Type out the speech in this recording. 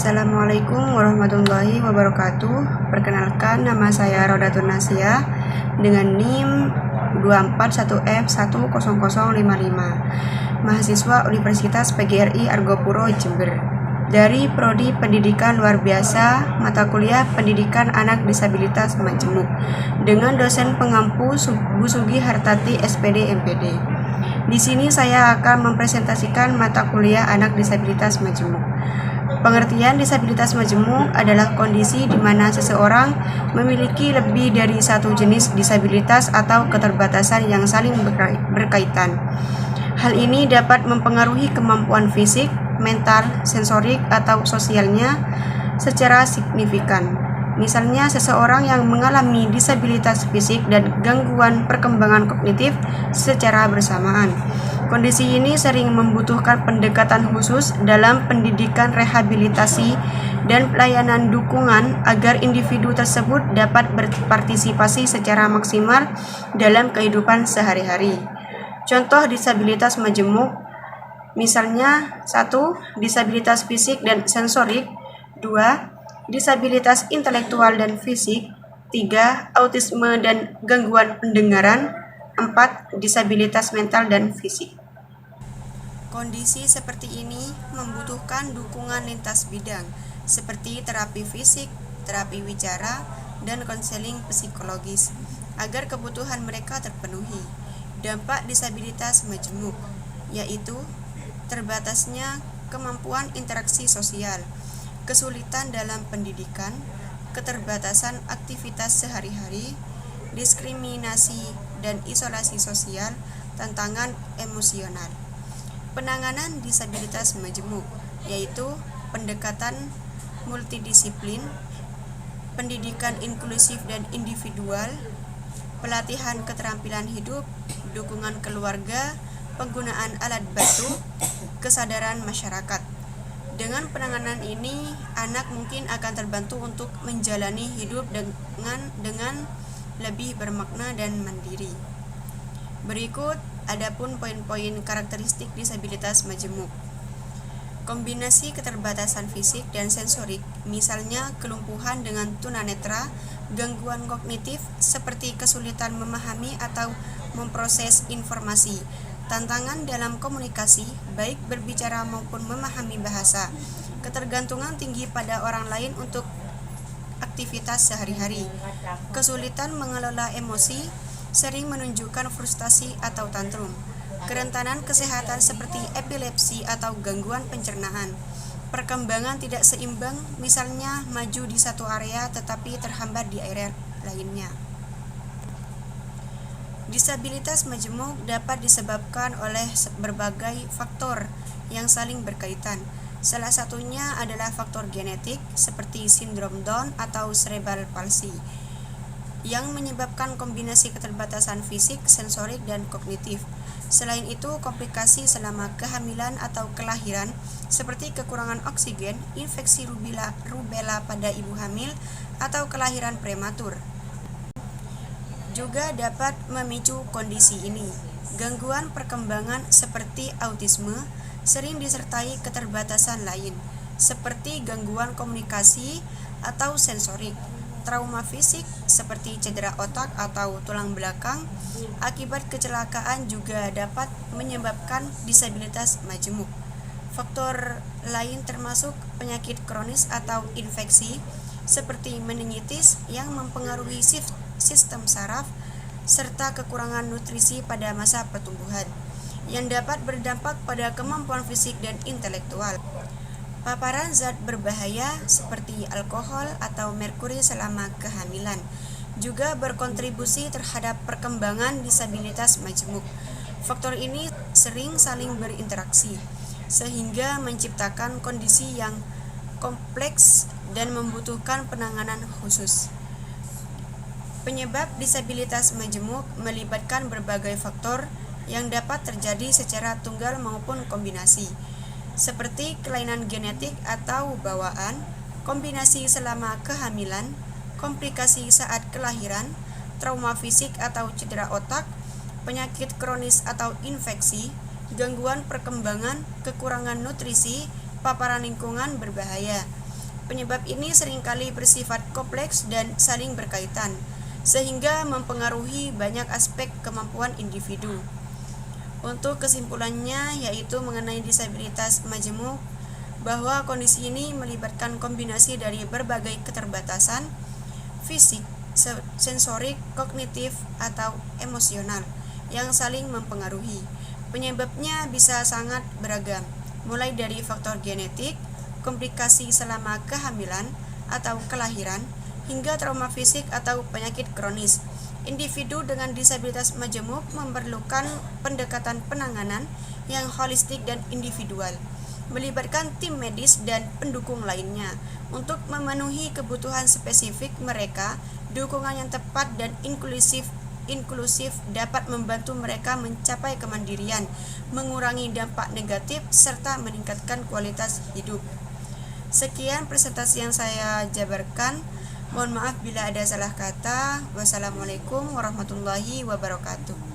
Assalamualaikum warahmatullahi wabarakatuh. Perkenalkan, nama saya Rodatun Nasya dengan NIM 241F10055, mahasiswa Universitas PGRI Argopuro, Jember. Dari Prodi Pendidikan Luar Biasa, mata kuliah Pendidikan Anak Disabilitas Majemuk, dengan dosen pengampu Bu Sugi Hartati SPD MPD. Di sini saya akan mempresentasikan mata kuliah Anak Disabilitas Majemuk. Pengertian disabilitas majemuk adalah kondisi di mana seseorang memiliki lebih dari satu jenis disabilitas atau keterbatasan yang saling berkaitan. Hal ini dapat mempengaruhi kemampuan fisik, mental, sensorik, atau sosialnya secara signifikan. Misalnya, seseorang yang mengalami disabilitas fisik dan gangguan perkembangan kognitif secara bersamaan. Kondisi ini sering membutuhkan pendekatan khusus dalam pendidikan rehabilitasi dan pelayanan dukungan agar individu tersebut dapat berpartisipasi secara maksimal dalam kehidupan sehari-hari. Contoh disabilitas majemuk, misalnya 1. Disabilitas fisik dan sensorik, 2. Disabilitas intelektual dan fisik, 3. Autisme dan gangguan pendengaran, 4. Disabilitas mental dan fisik. Kondisi seperti ini membutuhkan dukungan lintas bidang seperti terapi fisik, terapi wicara, dan konseling psikologis agar kebutuhan mereka terpenuhi. Dampak disabilitas majemuk yaitu terbatasnya kemampuan interaksi sosial, kesulitan dalam pendidikan, keterbatasan aktivitas sehari-hari, diskriminasi dan isolasi sosial, tantangan emosional. Penanganan disabilitas majemuk yaitu pendekatan multidisiplin, pendidikan inklusif dan individual, pelatihan keterampilan hidup, dukungan keluarga, penggunaan alat bantu, kesadaran masyarakat. Dengan penanganan ini, anak mungkin akan terbantu untuk menjalani hidup dengan lebih bermakna dan mandiri. Berikut adapun poin-poin karakteristik disabilitas majemuk. Kombinasi keterbatasan fisik dan sensorik, misalnya kelumpuhan dengan tunanetra, gangguan kognitif seperti kesulitan memahami atau memproses informasi, tantangan dalam komunikasi, baik berbicara maupun memahami bahasa, ketergantungan tinggi pada orang lain untuk aktivitas sehari-hari, kesulitan mengelola emosi, sering menunjukkan frustasi atau tantrum, kerentanan kesehatan seperti epilepsi atau gangguan pencernaan, perkembangan tidak seimbang, misalnya maju di satu area tetapi terhambat di area lainnya. Disabilitas majemuk dapat disebabkan oleh berbagai faktor yang saling berkaitan. Salah satunya adalah faktor genetik seperti sindrom Down atau cerebral palsy yang menyebabkan kombinasi keterbatasan fisik, sensorik, dan kognitif. Selain itu, komplikasi selama kehamilan atau kelahiran seperti kekurangan oksigen, infeksi rubella pada ibu hamil, atau kelahiran prematur juga dapat memicu kondisi ini. Gangguan perkembangan seperti autisme sering disertai keterbatasan lain, seperti gangguan komunikasi atau sensorik. Trauma fisik seperti cedera otak atau tulang belakang akibat kecelakaan juga dapat menyebabkan disabilitas majemuk. Faktor lain termasuk penyakit kronis atau infeksi seperti meningitis yang mempengaruhi sistem saraf, serta kekurangan nutrisi pada masa pertumbuhan, yang dapat berdampak pada kemampuan fisik dan intelektual. Paparan zat berbahaya seperti alkohol atau merkuri selama kehamilan juga berkontribusi terhadap perkembangan disabilitas majemuk. Faktor ini sering saling berinteraksi, sehingga menciptakan kondisi yang kompleks dan membutuhkan penanganan khusus. Penyebab disabilitas majemuk melibatkan berbagai faktor yang dapat terjadi secara tunggal maupun kombinasi, seperti kelainan genetik atau bawaan, kombinasi selama kehamilan, komplikasi saat kelahiran, trauma fisik atau cedera otak, penyakit kronis atau infeksi, gangguan perkembangan, kekurangan nutrisi, paparan lingkungan berbahaya. Penyebab ini seringkali bersifat kompleks dan saling berkaitan, sehingga mempengaruhi banyak aspek kemampuan individu. Untuk kesimpulannya, yaitu mengenai disabilitas majemuk, bahwa kondisi ini melibatkan kombinasi dari berbagai keterbatasan fisik, sensorik, kognitif, atau emosional yang saling mempengaruhi. Penyebabnya bisa sangat beragam, mulai dari faktor genetik, komplikasi selama kehamilan atau kelahiran, hingga trauma fisik atau penyakit kronis. Individu dengan disabilitas majemuk memerlukan pendekatan penanganan yang holistik dan individual, melibatkan tim medis dan pendukung lainnya untuk memenuhi kebutuhan spesifik mereka. Dukungan yang tepat dan inklusif dapat membantu mereka mencapai kemandirian, mengurangi dampak negatif, serta meningkatkan kualitas hidup. Sekian presentasi yang saya jabarkan. Mohon maaf bila ada salah kata. Wassalamualaikum warahmatullahi wabarakatuh.